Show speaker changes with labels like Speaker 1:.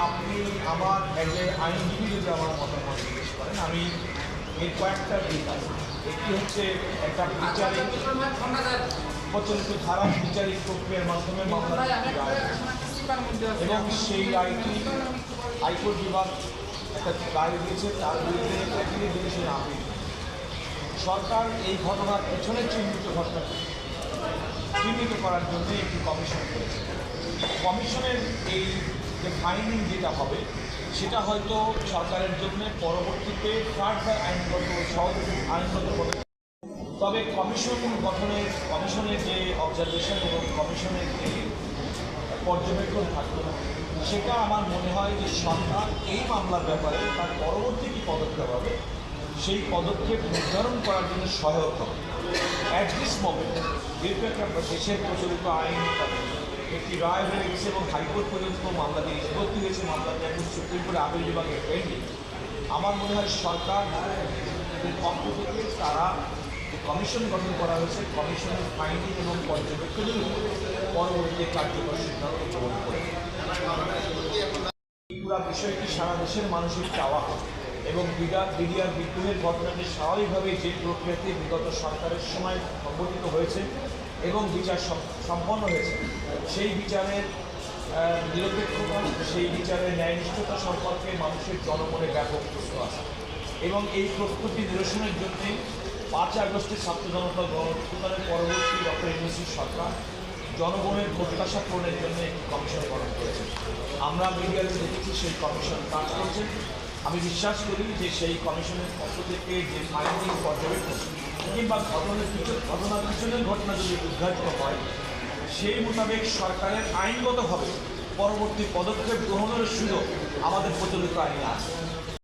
Speaker 1: আপনি আমার আইনজীবী যদি আমার মতামত জিজ্ঞেস করেন, আমি এর কয়েকটা দিক আছে। একটি হচ্ছে একটা বিচারিক প্রচলিত ধারা বিচারিক প্রক্রিয়ার মাধ্যমে মামলা এবং সেই হাইকোর্ট বিভাগ একটা রায় দিয়েছে, তার বিরুদ্ধে একটি দেশের আপিল। সরকার এই ঘটনার পেছনে চিহ্নিত করার জন্য একটি কমিশন করেছে। কমিশনের এই যে ফাইন্ডিং যেটা হবে সেটা হয়তো সরকারের জন্য পরবর্তীতে ফার্দার আইনগত পদক্ষেপ। তবে কমিশনের যে অবজারভেশন এবং কমিশনের যে পর্যবেক্ষণ থাকবে সেটা আমার মনে হয় যে সরকার এই মামলার ব্যাপারে তার পরবর্তী কী পদক্ষেপ হবে সেই পদক্ষেপ নির্ধারণ করার জন্য সহায়ক হবে। অ্যাট দিস মোমেন্ট যেহেতু একটা দেশের প্রচলিত আইন একটি রায় হয়ে গেছে এবং হাইকোর্ট পর্যন্ত মামলাটি নিষ্পত্তি হয়েছে, মামলাটি এখন সুপ্রিম কোর্টে আপিল বিভাগে পেন্ডিং, আমার মনে হয় সরকার পক্ষ থেকে তারা যে কমিশন গঠন করা হয়েছে কমিশনের ফাইন্ডিং এবং পর্যবেক্ষণের উপরে পরবর্তী কার্যকর সিদ্ধান্ত গ্রহণ করে। পুরো বিষয়টি সারা দেশের মানুষের চাওয়া এবং বিডিআর বিদ্রোহের ঘটনাটি স্বাভাবিকভাবে যে প্রক্রিয়াতে বিগত সরকারের সময় সংগঠিত হয়েছে এবং বিচার সম্পন্ন হয়েছে সেই বিচারের নিরপেক্ষতা, সেই বিচারের ন্যায়নিষ্ঠতা সম্পর্কে মানুষের জনমনে ব্যাপক প্রশ্ন আছে এবং এই প্রশ্নটি নিরসনের জন্যে 5 আগস্টের ছাত্র জনতা গণঅভ্যুত্থানের পরবর্তী ডক্টর ইউনূসের সরকার জনগণের প্রত্যাশা পূরণের জন্য একটি কমিশন গঠন করেছে। আমরা মিডিয়াতে দেখেছি সেই কমিশন কাজ করছেন। আমি বিশ্বাস করি যে সেই কমিশনের পক্ষ থেকে যে ফাইন্ডিং পর্যবেক্ষণ কিংবা ঘটনার পিছনের ঘটনা যদি উদ্ঘাটিত হয় সেই মোতাবেক সরকারের আইনগতভাবে পরবর্তী পদক্ষেপ গ্রহণের সুযোগ আমাদের প্রচলিত আইনে আছে।